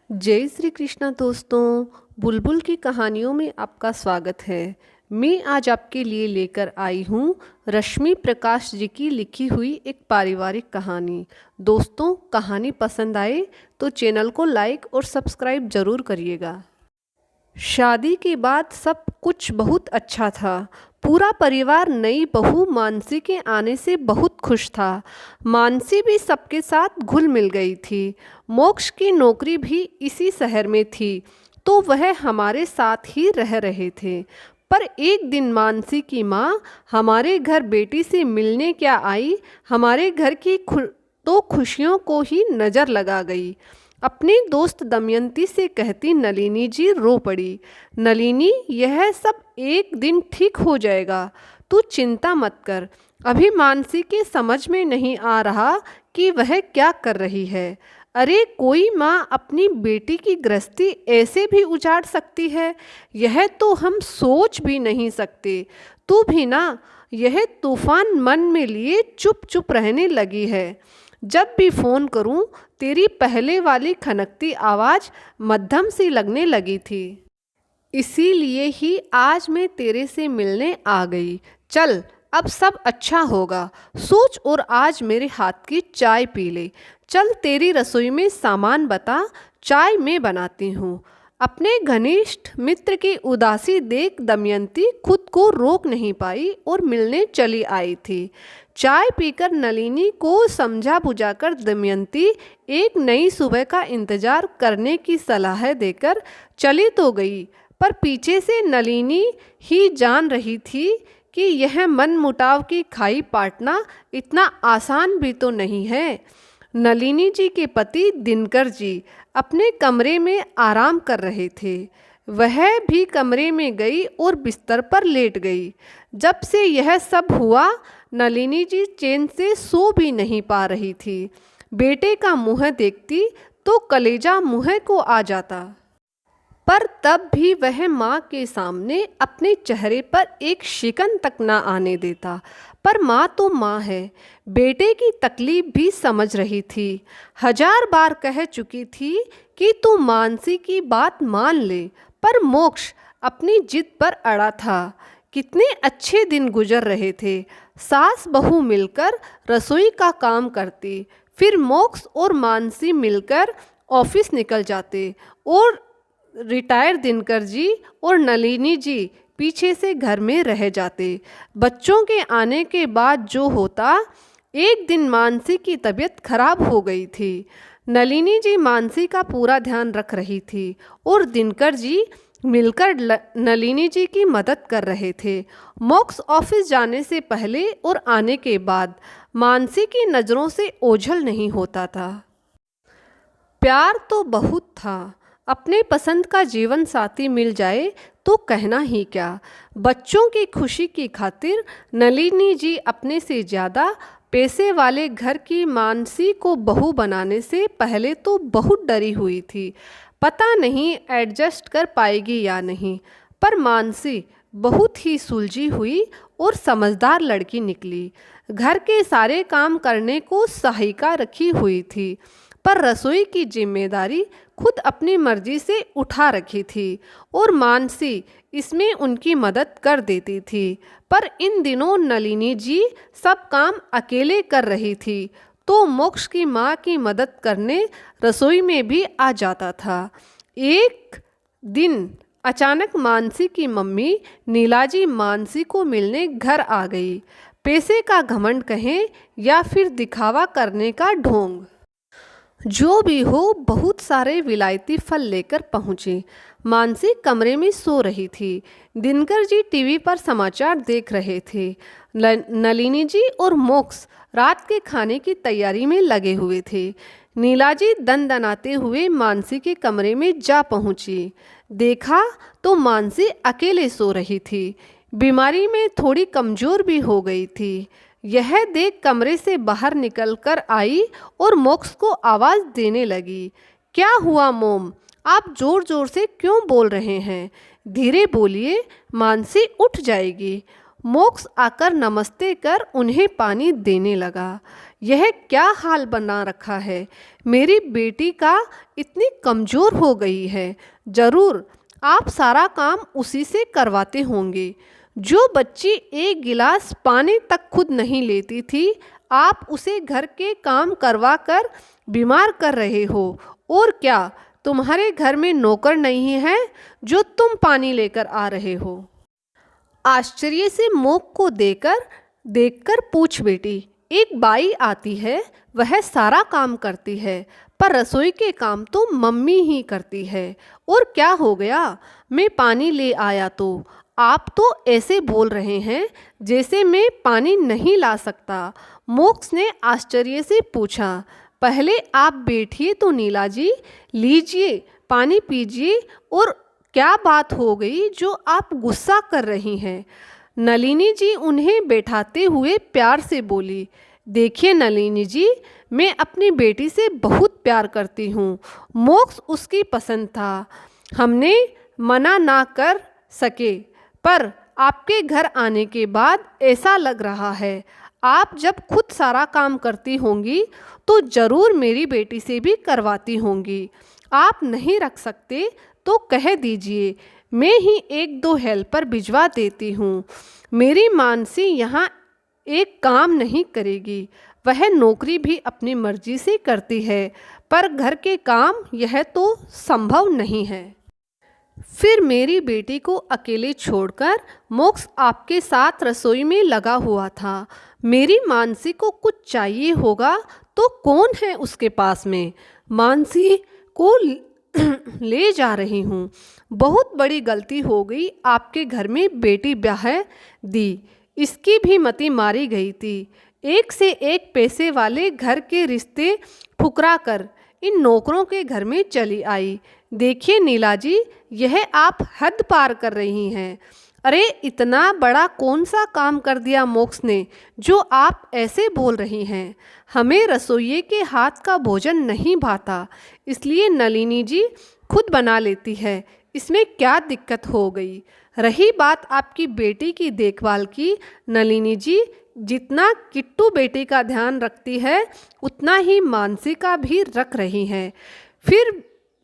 जय श्री कृष्णा दोस्तों। बुलबुल की कहानियों में आपका स्वागत है। मैं आज आपके लिए लेकर आई हूँ रश्मि प्रकाश जी की लिखी हुई एक पारिवारिक कहानी। दोस्तों, कहानी पसंद आए तो चैनल को लाइक और सब्सक्राइब ज़रूर करिएगा। शादी के बाद सब कुछ बहुत अच्छा था। पूरा परिवार नई बहू मानसी के आने से बहुत खुश था। मानसी भी सबके साथ घुल मिल गई थी। मोक्ष की नौकरी भी इसी शहर में थी, तो वह हमारे साथ ही रह रहे थे। पर एक दिन मानसी की माँ हमारे घर बेटी से मिलने क्या आई, हमारे घर की तो खुशियों को ही नज़र लगा गई। अपनी दोस्त दमयंती से कहती नलिनी जी रो पड़ी। नलिनी, यह सब एक दिन ठीक हो जाएगा, तू चिंता मत कर। अभी मानसी के समझ में नहीं आ रहा कि वह क्या कर रही है। अरे, कोई माँ अपनी बेटी की गृहस्थी ऐसे भी उजाड़ सकती है, यह तो हम सोच भी नहीं सकते। तू भी ना यह तूफान मन में लिए चुप चुप रहने लगी है। जब भी फ़ोन करूं, तेरी पहले वाली खनकती आवाज़ मध्यम सी लगने लगी थी। इसीलिए ही आज मैं तेरे से मिलने आ गई। चल, अब सब अच्छा होगा। सोच और आज मेरे हाथ की चाय पी ले। चल, तेरी रसोई में सामान बता, चाय मैं बनाती हूँ। अपने घनिष्ठ मित्र की उदासी देख दमयंती खुद को रोक नहीं पाई और मिलने चली आई थी। चाय पीकर नलिनी को समझा बुझाकर दमयंती एक नई सुबह का इंतजार करने की सलाह देकर चली तो गई, पर पीछे से नलिनी ही जान रही थी कि यह मनमुटाव की खाई पाटना इतना आसान भी तो नहीं है। नलिनी जी के पति दिनकर जी अपने कमरे में आराम कर रहे थे। वह भी कमरे में गई और बिस्तर पर लेट गई। जब से यह सब हुआ, नलिनी जी चैन से सो भी नहीं पा रही थी। बेटे का मुंह देखती तो कलेजा मुंह को आ जाता, पर तब भी वह माँ के सामने अपने चेहरे पर एक शिकन तक न आने देता। पर माँ तो माँ है, बेटे की तकलीफ भी समझ रही थी। 1000 बार कह चुकी थी कि तू मानसी की बात मान ले, पर मोक्ष अपनी जिद पर अड़ा था। कितने अच्छे दिन गुजर रहे थे। सास बहू मिलकर रसोई का काम करती, फिर मोक्ष और मानसी मिलकर ऑफिस निकल जाते और रिटायर दिनकर जी और नलिनी जी पीछे से घर में रह जाते। बच्चों के आने के बाद जो होता, एक दिन मानसी की तबीयत खराब हो गई थी। नलिनी जी मानसी का पूरा ध्यान रख रही थी और दिनकर जी मिलकर नलिनी जी की मदद कर रहे थे। मोक्ष ऑफिस जाने से पहले और आने के बाद मानसी की नज़रों से ओझल नहीं होता था। प्यार तो बहुत था। अपने पसंद का जीवन साथी मिल जाए तो कहना ही क्या। बच्चों की खुशी की खातिर नलिनी जी अपने से ज़्यादा पैसे वाले घर की मानसी को बहू बनाने से पहले तो बहुत डरी हुई थी। पता नहीं एडजस्ट कर पाएगी या नहीं, पर मानसी बहुत ही सुलझी हुई और समझदार लड़की निकली। घर के सारे काम करने को सहायिका रखी हुई थी, पर रसोई की जिम्मेदारी खुद अपनी मर्जी से उठा रखी थी और मानसी इसमें उनकी मदद कर देती थी। पर इन दिनों नलिनी जी सब काम अकेले कर रही थी, तो मोक्ष की माँ की मदद करने रसोई में भी आ जाता था। एक दिन अचानक मानसी की मम्मी नीलाजी मानसी को मिलने घर आ गई। पैसे का घमंड कहें या फिर दिखावा करने का ढोंग, जो भी हो, बहुत सारे विलायती फल लेकर पहुंची। मानसी कमरे में सो रही थी। दिनकर जी टीवी पर समाचार देख रहे थे। नलिनी जी और मोक्ष रात के खाने की तैयारी में लगे हुए थे। नीलाजी दनदनाते हुए मानसी के कमरे में जा पहुंची। देखा तो मानसी अकेले सो रही थी। बीमारी में थोड़ी कमज़ोर भी हो गई थी। यह देख कमरे से बाहर निकलकर आई और मोक्ष को आवाज़ देने लगी। क्या हुआ मोम, आप ज़ोर ज़ोर से क्यों बोल रहे हैं? धीरे बोलिए, मानसी उठ जाएगी। मोक्ष आकर नमस्ते कर उन्हें पानी देने लगा। यह क्या हाल बना रखा है, मेरी बेटी का इतनी कमज़ोर हो गई है। ज़रूर आप सारा काम उसी से करवाते होंगे। जो बच्ची एक गिलास पानी तक खुद नहीं लेती थी, आप उसे घर के काम करवा कर बीमार कर रहे हो। और क्या तुम्हारे घर में नौकर नहीं है जो तुम पानी लेकर आ रहे हो? आश्चर्य से मोक को देखकर पूछ बेटी। एक बाई आती है, वह सारा काम करती है, पर रसोई के काम तो मम्मी ही करती है। और क्या हो गया, मैं पानी ले आया तो आप तो ऐसे बोल रहे हैं जैसे मैं पानी नहीं ला सकता। मोक्ष ने आश्चर्य से पूछा। पहले आप बैठिए तो नीला जी, लीजिए पानी पीजिए। और क्या बात हो गई जो आप गुस्सा कर रही हैं? नलिनी जी उन्हें बैठाते हुए प्यार से बोली। देखिए नलिनी जी, मैं अपनी बेटी से बहुत प्यार करती हूँ। मोक्ष उसकी पसंद था, हमने मना ना कर सके, पर आपके घर आने के बाद ऐसा लग रहा है आप जब खुद सारा काम करती होंगी तो ज़रूर मेरी बेटी से भी करवाती होंगी। आप नहीं रख सकते तो कह दीजिए, मैं ही एक दो हेल्पर भिजवा देती हूँ। मेरी मानसी यहाँ एक काम नहीं करेगी, वह नौकरी भी अपनी मर्जी से करती है, पर घर के काम यह तो संभव नहीं है। फिर मेरी बेटी को अकेले छोड़कर मोक्ष आपके साथ रसोई में लगा हुआ था। मेरी मानसी को कुछ चाहिए होगा तो कौन है उसके पास में? मानसी को ले जा रही हूँ। बहुत बड़ी गलती हो गई, आपके घर में बेटी ब्याह दी, इसकी भी मति मारी गई थी। एक से एक पैसे वाले घर के रिश्ते ठुकरा कर इन नौकरों के घर में चली आई। देखिए नीला जी, यह आप हद पार कर रही हैं। अरे इतना बड़ा कौन सा काम कर दिया मोक्ष ने जो आप ऐसे बोल रही हैं? हमें रसोइये के हाथ का भोजन नहीं भाता, इसलिए नलिनी जी खुद बना लेती है, इसमें क्या दिक्कत हो गई? रही बात आपकी बेटी की देखभाल की, नलिनी जी जितना किट्टू बेटी का ध्यान रखती है उतना ही मानसी का भी रख रही हैं। फिर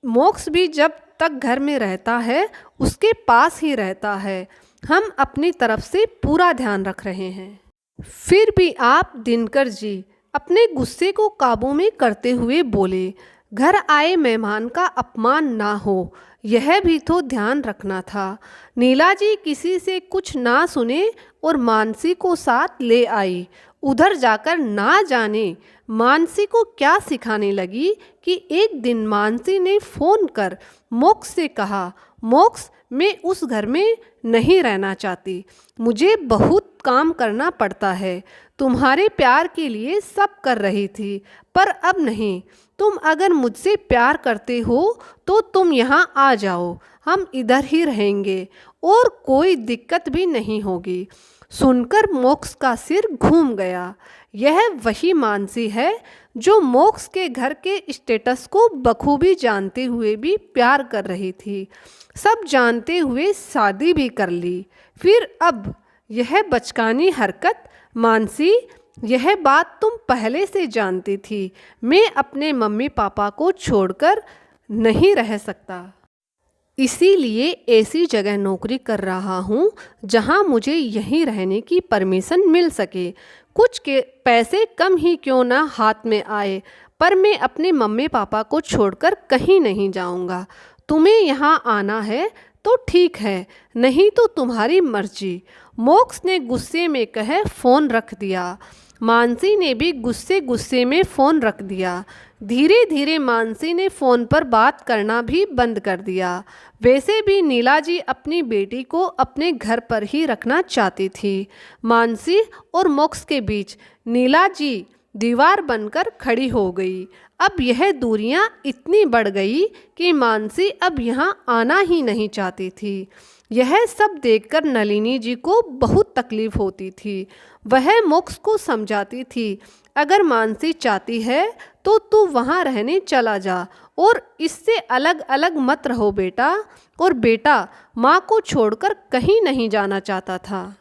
मोक्ष भी जब तक घर में रहता है उसके पास ही रहता है, हम अपनी तरफ से पूरा ध्यान रख रहे हैं। फिर भी आप दिनकर जी अपने गुस्से को काबू में करते हुए बोले, घर आए मेहमान का अपमान ना हो, यह भी तो ध्यान रखना था। नीला जी किसी से कुछ ना सुने और मानसी को साथ ले आई। उधर जाकर ना जाने मानसी को क्या सिखाने लगी कि एक दिन मानसी ने फ़ोन कर मोक्ष से कहा, मोक्ष मैं उस घर में नहीं रहना चाहती, मुझे बहुत काम करना पड़ता है। तुम्हारे प्यार के लिए सब कर रही थी, पर अब नहीं। तुम अगर मुझसे प्यार करते हो तो तुम यहाँ आ जाओ, हम इधर ही रहेंगे और कोई दिक्कत भी नहीं होगी। सुनकर मोक्ष का सिर घूम गया। यह वही मानसी है जो मोक्ष के घर के स्टेटस को बखूबी जानते हुए भी प्यार कर रही थी। सब जानते हुए शादी भी कर ली। फिर अब यह बचकानी हरकत? मानसी, यह बात तुम पहले से जानती थी, मैं अपने मम्मी पापा को छोड़कर नहीं रह सकता, इसीलिए ऐसी जगह नौकरी कर रहा हूँ जहाँ मुझे यहीं रहने की परमिशन मिल सके। कुछ के पैसे कम ही क्यों ना हाथ में आए, पर मैं अपने मम्मी पापा को छोड़कर कहीं नहीं जाऊँगा। तुम्हें यहाँ आना है तो ठीक है, नहीं तो तुम्हारी मर्जी। मोक्ष ने गुस्से में कहे फ़ोन रख दिया। मानसी ने भी गुस्से गुस्से में फ़ोन रख दिया। धीरे धीरे मानसी ने फ़ोन पर बात करना भी बंद कर दिया। वैसे भी नीला जी अपनी बेटी को अपने घर पर ही रखना चाहती थी। मानसी और मोक्ष के बीच नीला जी दीवार बनकर खड़ी हो गई। अब यह दूरियां इतनी बढ़ गई कि मानसी अब यहाँ आना ही नहीं चाहती थी। यह सब देखकर नलिनी जी को बहुत तकलीफ होती थी। वह मोक्ष को समझाती थी, अगर मानसी चाहती है तो तू वहाँ रहने चला जा और इससे अलग अलग मत रहो बेटा। और बेटा माँ को छोड़कर कहीं नहीं जाना चाहता था।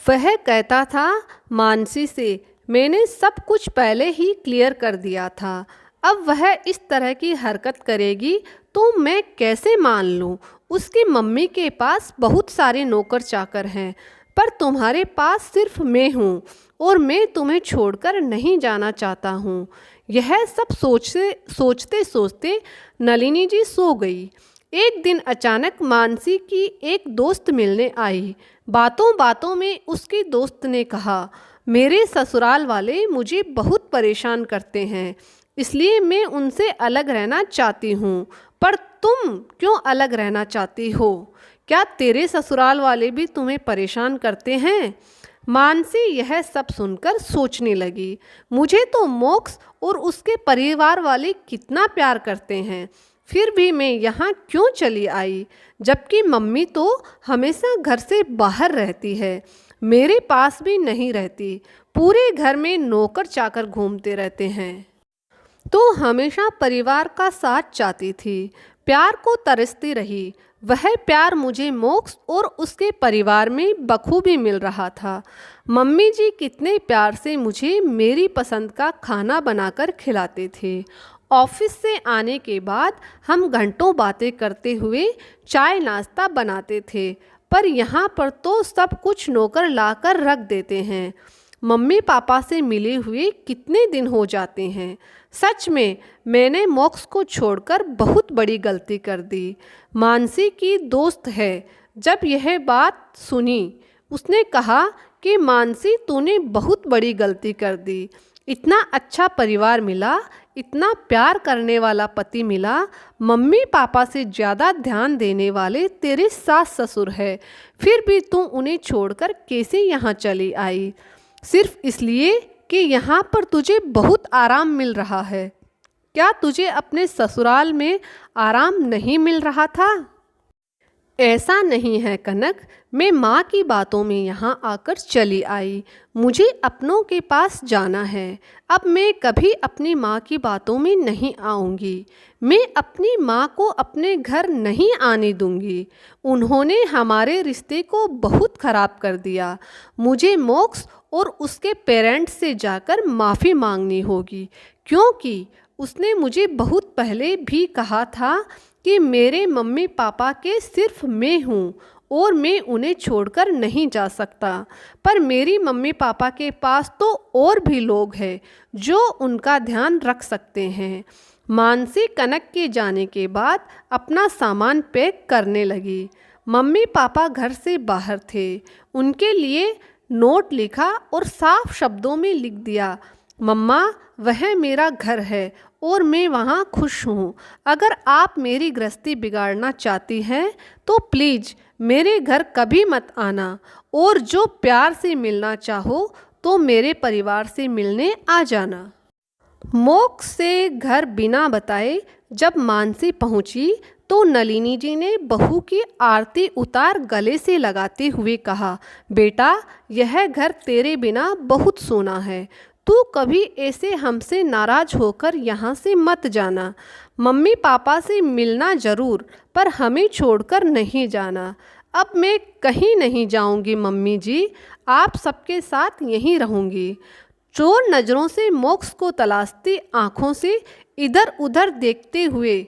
वह कहता था मानसी से, मैंने सब कुछ पहले ही क्लियर कर दिया था, अब वह इस तरह की हरकत करेगी तो मैं कैसे मान लूँ। उसकी मम्मी के पास बहुत सारे नौकर चाकर हैं, पर तुम्हारे पास सिर्फ मैं हूँ और मैं तुम्हें छोड़कर नहीं जाना चाहता हूँ। यह सब सोचते सोचते नलिनी जी सो गई। एक दिन अचानक मानसी की एक दोस्त मिलने आई। बातों बातों में उसकी दोस्त ने कहा, मेरे ससुराल वाले मुझे बहुत परेशान करते हैं, इसलिए मैं उनसे अलग रहना चाहती हूँ। पर तुम क्यों अलग रहना चाहती हो? क्या तेरे ससुराल वाले भी तुम्हें परेशान करते हैं? मानसी यह सब सुनकर सोचने लगी, मुझे तो मोक्ष और उसके परिवार वाले कितना प्यार करते हैं, फिर भी मैं यहाँ क्यों चली आई, जबकि मम्मी तो हमेशा घर से बाहर रहती है, मेरे पास भी नहीं रहती। पूरे घर में नौकर चाकर घूमते रहते हैं। तो हमेशा परिवार का साथ चाहती थी, प्यार को तरसती रही। वह प्यार मुझे मोक्ष और उसके परिवार में बखूबी मिल रहा था। मम्मी जी कितने प्यार से मुझे मेरी पसंद का खाना बनाकर खिलाते थे। ऑफिस से आने के बाद हम घंटों बातें करते हुए चाय नाश्ता बनाते थे, पर यहाँ पर तो सब कुछ नौकर लाकर रख देते हैं। मम्मी पापा से मिले हुए कितने दिन हो जाते हैं। सच में मैंने मोक्ष को छोड़कर बहुत बड़ी गलती कर दी। मानसी की दोस्त है, जब यह बात सुनी उसने कहा कि मानसी तूने बहुत बड़ी गलती कर दी। इतना अच्छा परिवार मिला, इतना प्यार करने वाला पति मिला, मम्मी पापा से ज़्यादा ध्यान देने वाले तेरे सास ससुर है, फिर भी तू उन्हें छोड़कर कैसे यहाँ चली आई? सिर्फ इसलिए कि यहाँ पर तुझे बहुत आराम मिल रहा है। क्या तुझे अपने ससुराल में आराम नहीं मिल रहा था? ऐसा नहीं है कनक, मैं माँ की बातों में यहाँ आकर चली आई। मुझे अपनों के पास जाना है। अब मैं कभी अपनी माँ की बातों में नहीं आऊँगी। मैं अपनी माँ को अपने घर नहीं आने दूँगी। उन्होंने हमारे रिश्ते को बहुत ख़राब कर दिया। मुझे मोक्ष और उसके पेरेंट्स से जाकर माफ़ी मांगनी होगी, क्योंकि उसने मुझे बहुत पहले भी कहा था कि मेरे मम्मी पापा के सिर्फ मैं हूँ और मैं उन्हें छोड़कर नहीं जा सकता। पर मेरी मम्मी पापा के पास तो और भी लोग हैं जो उनका ध्यान रख सकते हैं। मानसी कनक के जाने के बाद अपना सामान पैक करने लगी। मम्मी पापा घर से बाहर थे। उनके लिए नोट लिखा और साफ शब्दों में लिख दिया, मम्मा वह मेरा घर है और मैं वहाँ खुश हूँ। अगर आप मेरी गृहस्थी बिगाड़ना चाहती हैं तो प्लीज़ मेरे घर कभी मत आना, और जो प्यार से मिलना चाहो तो मेरे परिवार से मिलने आ जाना। मोक्ष से घर बिना बताए जब मानसी पहुंची तो नलिनी जी ने बहू की आरती उतार गले से लगाते हुए कहा, बेटा यह घर तेरे बिना बहुत सोना है, तू कभी ऐसे हमसे नाराज होकर यहाँ से मत जाना। मम्मी पापा से मिलना ज़रूर, पर हमें छोड़कर नहीं जाना। अब मैं कहीं नहीं जाऊँगी मम्मी जी, आप सबके साथ यहीं रहूँगी। चोर नज़रों से मोक्ष को तलाशती आँखों से इधर उधर देखते हुए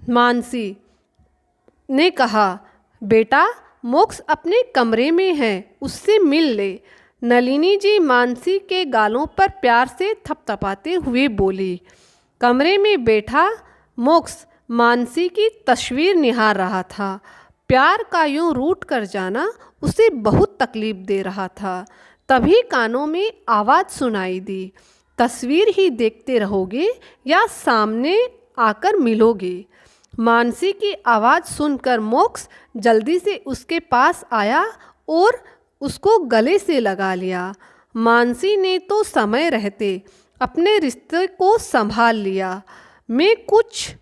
मानसी ने कहा, बेटा मोक्ष अपने कमरे में है, उससे मिल ले। नलिनी जी मानसी के गालों पर प्यार से थपथपाते हुए बोली। कमरे में बैठा मोक्ष मानसी की तस्वीर निहार रहा था। प्यार का यूं रूठ कर जाना उसे बहुत तकलीफ दे रहा था। तभी कानों में आवाज़ सुनाई दी, तस्वीर ही देखते रहोगे या सामने आकर मिलोगे। मानसी की आवाज़ सुनकर मोक्ष जल्दी से उसके पास आया और उसको गले से लगा लिया। मानसी ने तो समय रहते अपने रिश्ते को संभाल लिया। मैं कुछ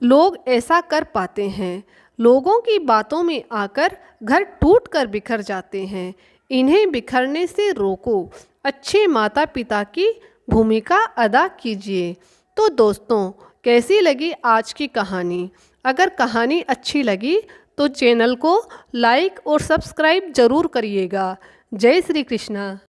लोग ऐसा कर पाते हैं, लोगों की बातों में आकर घर टूट कर बिखर जाते हैं। इन्हें बिखरने से रोको, अच्छे माता पिता की भूमिका अदा कीजिए। तो दोस्तों कैसी लगी आज की कहानी? अगर कहानी अच्छी लगी तो चैनल को लाइक और सब्सक्राइब ज़रूर करिएगा। जय श्री कृष्णा।